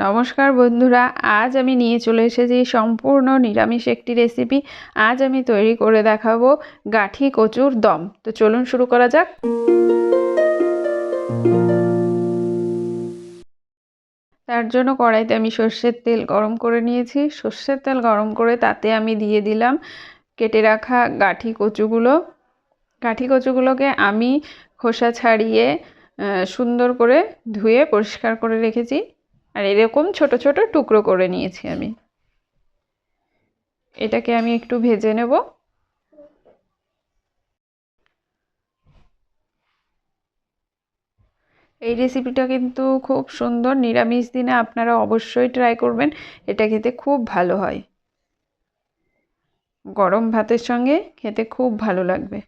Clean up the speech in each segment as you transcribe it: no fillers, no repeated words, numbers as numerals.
নমস্কার বন্ধুরা, আজ আমি নিয়ে চলে এসেছি সম্পূর্ণ নিরামিষ একটি রেসিপি। আজ আমি তৈরি করে দেখাবো গাঠি কচুর দম। তো চলুন শুরু করা যাক। তার জন্য কড়াইতে আমি সর্ষের তেল গরম করে নিয়েছি। সর্ষের তেল গরম করে তাতে আমি দিয়ে দিলাম কেটে রাখা গাঠি কচুগুলো। গাঠি কচুগুলোকে আমি খোসা ছাড়িয়ে সুন্দর করে ধুয়ে পরিষ্কার করে রেখেছি। আর এরকম ছোট ছোট টুকরো করে নিয়েছি আমি। এটাকে আমি একটু ভেজে নেব। এই রেসিপিটা কিন্তু খুব সুন্দর, নিরামিষ দিনে আপনারা অবশ্যই ট্রাই করবেন। এটা খেতে খুব ভালো হয়, গরম ভাতের সঙ্গে খেতে খুব ভালো লাগবে।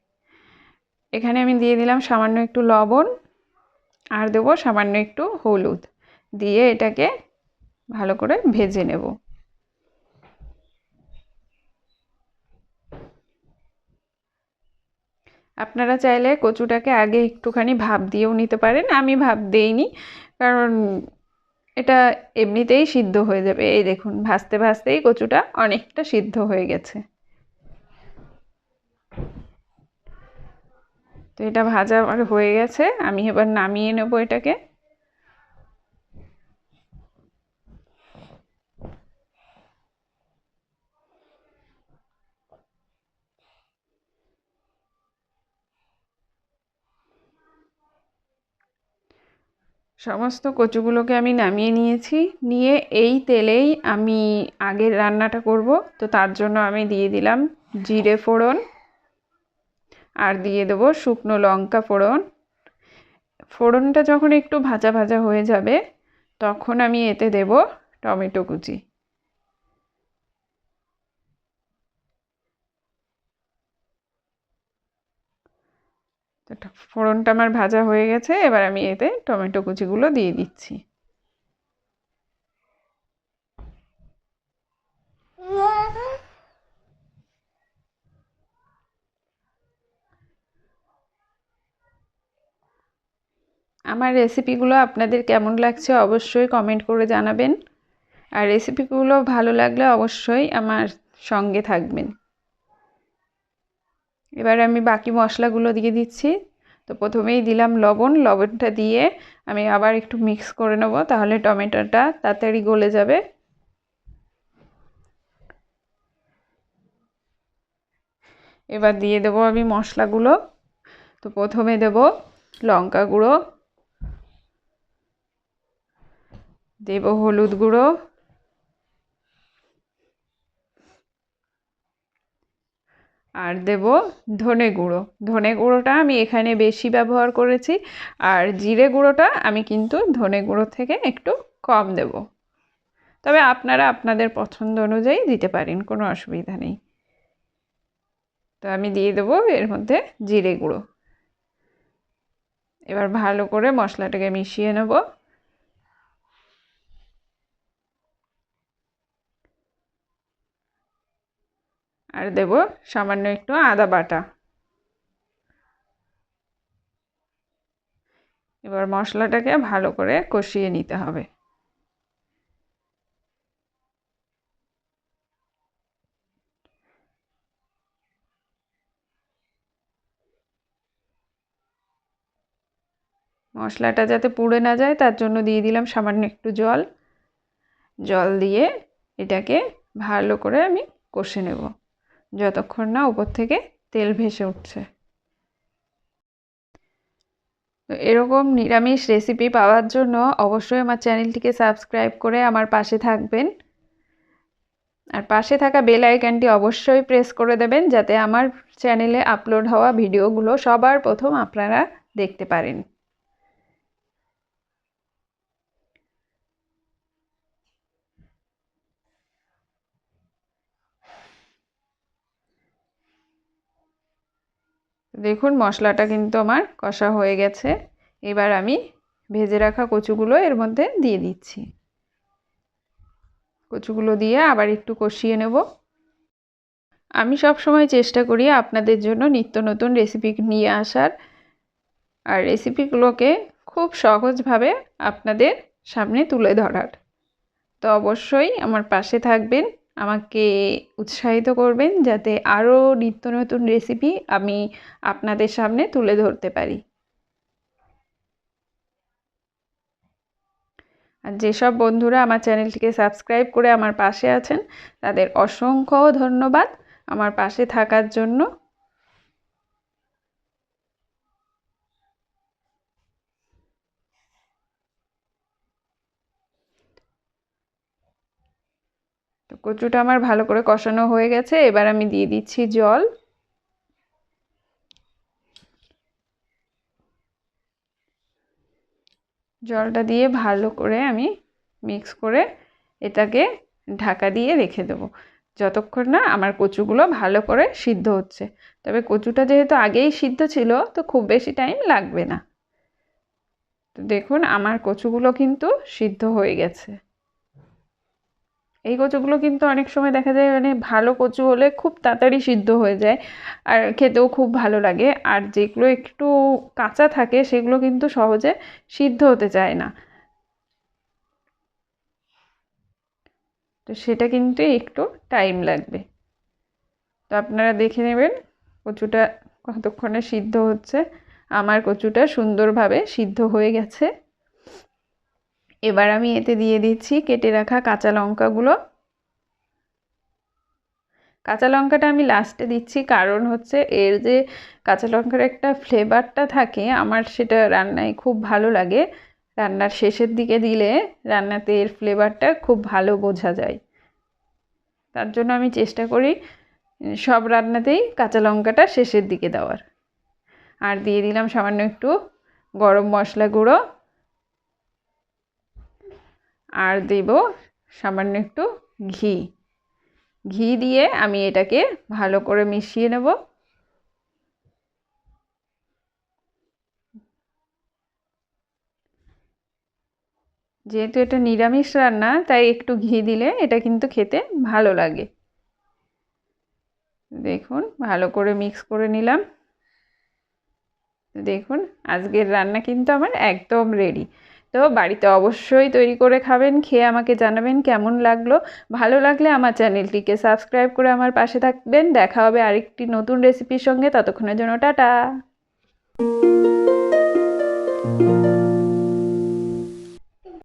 এখানে আমি দিয়ে দিলাম সামান্য একটু লবণ, আর দেবো সামান্য একটু হলুদ, দিয়ে এটাকে ভালো করে ভেজে নেব। আপনারা চাইলে কচুটাকে আগে একটুখানি ভাপ দিয়েও নিতে পারেন। আমি ভাপ দেইনি, কারণ এটা এমনিতেই সিদ্ধ হয়ে যাবে। এই দেখুন, ভাজতে ভাজতেই কচুটা অনেকটা সিদ্ধ হয়ে গেছে। তো এটা ভাজা আর হয়ে গেছে, আমি এবার নামিয়ে নেব এটাকে। সমস্ত কচুগুলোকে আমি নামিয়ে নিয়েছি। নিয়ে এই তেলেই আমি আগের রান্নাটা করব। তো তার জন্য আমি দিয়ে দিলাম জিরে ফোড়ন, আর দিয়ে দেবো শুকনো লঙ্কা ফোড়ন। ফোড়নটা যখন একটু ভাজা ভাজা হয়ে যাবে, তখন আমি এতে দেব টমেটো কুচি। তো ফোড়নটা আমার ভাজা হয়ে গেছে, এবার আমি এতে টমেটো কুচিগুলো দিয়ে দিচ্ছি। আমার রেসিপিগুলো আপনাদের কেমন লাগছে অবশ্যই কমেন্ট করে জানাবেন। আর রেসিপিগুলো ভালো লাগলে অবশ্যই আমার সঙ্গে থাকবেন। এবার আমি বাকি মশলাগুলো দিয়ে দিচ্ছি। তো প্রথমেই দিলাম লবণ। লবণটা দিয়ে আমি আবার একটু মিক্স করে নেব, তাহলে টমেটোটা তাড়াতাড়ি গলে যাবে। এবার দিয়ে দেবো আমি মশলাগুলো। তো প্রথমে দেব লঙ্কা গুঁড়ো, দেব হলুদ গুঁড়ো, আর দেব ধনে গুঁড়ো। ধনে গুঁড়োটা আমি এখানে বেশি ব্যবহার করেছি, আর জিরে গুঁড়োটা আমি কিন্তু ধনে গুঁড়ো থেকে একটু কম দেব। তবে আপনারা আপনাদের পছন্দ অনুযায়ী দিতে পারেন, কোনো অসুবিধা নেই। তো আমি দিয়ে দেবো এর মধ্যে জিরে গুঁড়ো। এবার ভালো করে মশলাটাকে মিশিয়ে নেব। আর দেব সামান্য একটু আদা বাটা। এবার মশলাটাকে ভালো করে কষিয়ে নিতে হবে। মশলাটা যাতে পুড়ে না যায়, তার জন্য দিয়ে দিলাম সামান্য একটু জল। জল দিয়ে এটাকে ভালো করে আমি কষে নেব, যতক্ষণ না উপর থেকে তেল ভেসে উঠছে। তো এরকম নিরামিষ রেসিপি পাওয়ার জন্য অবশ্যই আমার চ্যানেলটিকে সাবস্ক্রাইব করে আমার পাশে থাকবেন। আর পাশে থাকা বেল আইকনটি অবশ্যই প্রেস করে দেবেন, যাতে আমার চ্যানেলে আপলোড হওয়া ভিডিওগুলো সবার প্রথম আপনারা দেখতে পারেন। দেখুন, মশলাটা কিন্তু আমার কষা হয়ে গেছে। এবার আমি ভেজে রাখা কচুগুলো এর মধ্যে দিয়ে দিচ্ছি। কচুগুলো দিয়ে আবার একটু কষিয়ে নেব। আমি সব সময় চেষ্টা করি আপনাদের জন্য নিত্য নতুন রেসিপি নিয়ে আসার, আর রেসিপিগুলোকে খুব সহজভাবে আপনাদের সামনে তুলে ধরার। তো অবশ্যই আমার পাশে থাকবেন, আমাকে উৎসাহিত করবেন যাতে আরও নিত্য নতুন রেসিপি আমি আপনাদের সামনে তুলে ধরতে পারি। আর যেসব বন্ধুরা আমার চ্যানেলটিকে সাবস্ক্রাইব করে আমার পাশে আছেন তাদের অসংখ্য ধন্যবাদ আমার পাশে থাকার জন্য। তো কচুটা আমার ভালো করে কষানো হয়ে গেছে, এবার আমি দিয়ে দিচ্ছি জল। জলটা দিয়ে ভালো করে আমি মিক্স করে এটাকে ঢাকা দিয়ে রেখে দেবো যতক্ষণ না আমার কচুগুলো ভালো করে সিদ্ধ হচ্ছে। তবে কচুটা যেহেতু আগেই সিদ্ধ ছিল তো খুব বেশি টাইম লাগবে না। তো দেখুন আমার কচুগুলো কিন্তু সিদ্ধ হয়ে গেছে। এই কচুগুলো কিন্তু অনেক সময় দেখা যায় মানে ভালো কচু হলে খুব তাড়াতাড়ি সিদ্ধ হয়ে যায় আর খেতেও খুব ভালো লাগে, আর যেগুলো একটু কাঁচা থাকে সেগুলো কিন্তু সহজে সিদ্ধ হতে চায় না। তো সেটা কিন্তু একটু টাইম লাগবে। তো আপনারা দেখে নেবেন কচুটা কতক্ষণে সিদ্ধ হচ্ছে। আমার কচুটা সুন্দরভাবে সিদ্ধ হয়ে গেছে। এবার আমি এতে দিয়ে দিচ্ছি কেটে রাখা কাঁচা লঙ্কাগুলো। কাঁচা লঙ্কাটা আমি লাস্টে দিচ্ছি কারণ হচ্ছে এর যে কাঁচা লঙ্কার একটা ফ্লেভারটা থাকে আমার সেটা রান্নায় খুব ভালো লাগে। রান্নার শেষের দিকে দিলে রান্নাতে এর ফ্লেভারটা খুব ভালো বোঝা যায়। তার জন্য আমি চেষ্টা করি সব রান্নাতেই কাঁচা লঙ্কাটা শেষের দিকে দেওয়ার। আর দিয়ে দিলাম সামান্য একটু গরম মশলা গুঁড়ো, আর দেব সামান্য একটু ঘি। ঘি দিয়ে আমি এটাকে ভালো করে মিশিয়ে নেব। যেহেতু এটা নিরামিষ রান্না তাই একটু ঘি দিলে এটা কিন্তু খেতে ভালো লাগে। দেখুন ভালো করে মিক্স করে নিলাম। দেখুন আজকের রান্না কিন্তু আমার একদম রেডি। তো বাড়িতে অবশ্যই তৈরি করে খাবেন, খেয়ে আমাকে জানাবেন কেমন লাগলো। ভালো লাগলে আমার চ্যানেলটিকে সাবস্ক্রাইব করে আমার পাশে থাকবেন। দেখা হবে আরেকটি নতুন রেসিপির সঙ্গে, ততক্ষণের জন্য টাটা।